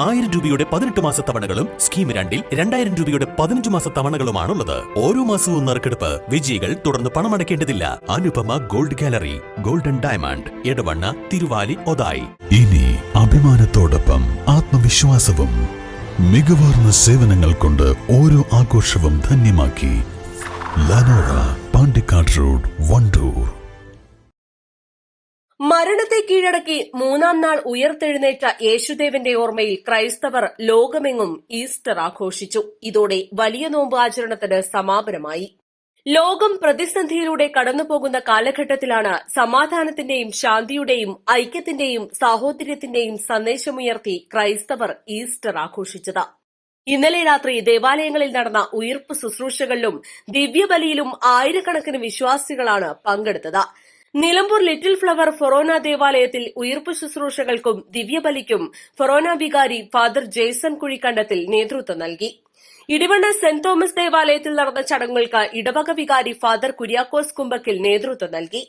1000 രൂപയുടെ 18 മാസ തവണകളും സ്കീം 2-ൽ 2000 രൂപയുടെ 15 മാസ തവണകളുമാണുള്ളത്. ഓരോ മാസവും നറുക്കെടുപ്പ്. വിജയികൾ തുടർന്ന് പണമടയ്ക്കേണ്ടതില്ല. Anupama gold gallery, golden diamond, Edavanna, Thiruvali, Othayi. ഇനി അഭിമാനത്തോടൊപ്പം ആത്മവിശ്വാസവും. മികവാർന്ന സേവനങ്ങൾ കൊണ്ട് ഓരോ ആഘോഷവും ധന്യമാക്കി. ലനോറ, പാണ്ടിക്കാട് റോഡ്, വണ്ടൂർ. മരണത്തെ കീഴടക്കി 3-ാം നാൾ ഉയർത്തെഴുന്നേറ്റ യേശുദേവന്റെ ഓർമ്മയിൽ ക്രൈസ്തവർ ലോകമെങ്ങും ഈസ്റ്റർ ആഘോഷിച്ചു. ഇതോടെ വലിയ നോമ്പ് ആചരണത്തിന് സമാപനമായി. ലോകം പ്രതിസന്ധിയിലൂടെ കടന്നുപോകുന്ന കാലഘട്ടത്തിലാണ് സമാധാനത്തിന്റെയും ശാന്തിയുടെയും ഐക്യത്തിന്റെയും സാഹോദര്യത്തിന്റെയും സന്ദേശമുയർത്തി ക്രൈസ്തവർ ഈസ്റ്റർ ആഘോഷിച്ചത്. ഇന്നലെ രാത്രി ദേവാലയങ്ങളിൽ നടന്ന ഉയിർപ്പ് ശുശ്രൂഷകളിലും ദിവ്യബലിയിലും ആയിരക്കണക്കിന് വിശ്വാസികളാണ് പങ്കെടുത്തത്. നിലമ്പൂർ ലിറ്റിൽ ഫ്ലവർ ഫൊറോന ദേവാലയത്തിൽ ഉയിർപ്പ് ശുശ്രൂഷകൾക്കും ദിവ്യബലിക്കും ഫൊറോന വികാരി ഫാദർ ജെയ്സൺ കുഴിക്കണ്ടത്തിൽ നേതൃത്വം നൽകി. ഇടിവണ്ണ സെന്റ് തോമസ് ദേവാലയത്തിൽ നടന്ന ചടങ്ങുകൾക്ക് ഇടവക വികാരി ഫാദർ കുര്യാക്കോസ് കുമ്പക്കിൽ നേതൃത്വം നൽകി.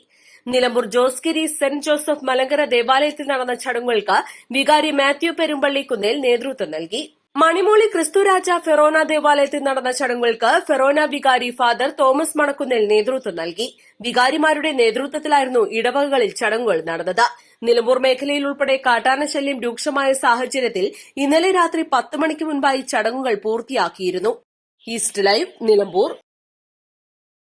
നിലമ്പൂർ ജോസ്ഗിരി സെന്റ് ജോസഫ് മലങ്കര ദേവാലയത്തിൽ നടന്ന ചടങ്ങുകൾക്ക് വികാരി മാത്യു പെരുമ്പള്ളിക്കുന്നേൽ നേതൃത്വം നൽകി. മണിമൂളി ക്രിസ്തുരാജ ഫെറോന ദേവാലയത്തിൽ നടന്ന ചടങ്ങുകൾക്ക് ഫെറോന വികാരി ഫാദർ തോമസ് മണക്കുന്നേൽ നേതൃത്വം നൽകി. വികാരിമാരുടെ നേതൃത്വത്തിലായിരുന്നു ഇടവകകളിൽ ചടങ്ങുകൾ നടന്നത്. നിലമ്പൂർ മേഖലയിൽ ഉൾപ്പെടെ കാട്ടാനശല്യം രൂക്ഷമായ സാഹചര്യത്തിൽ ഇന്നലെ രാത്രി 10 മണിക്ക് മുൻപായി ചടങ്ങുകൾ പൂർത്തിയാക്കിയിരുന്നു. East live, Nilambur.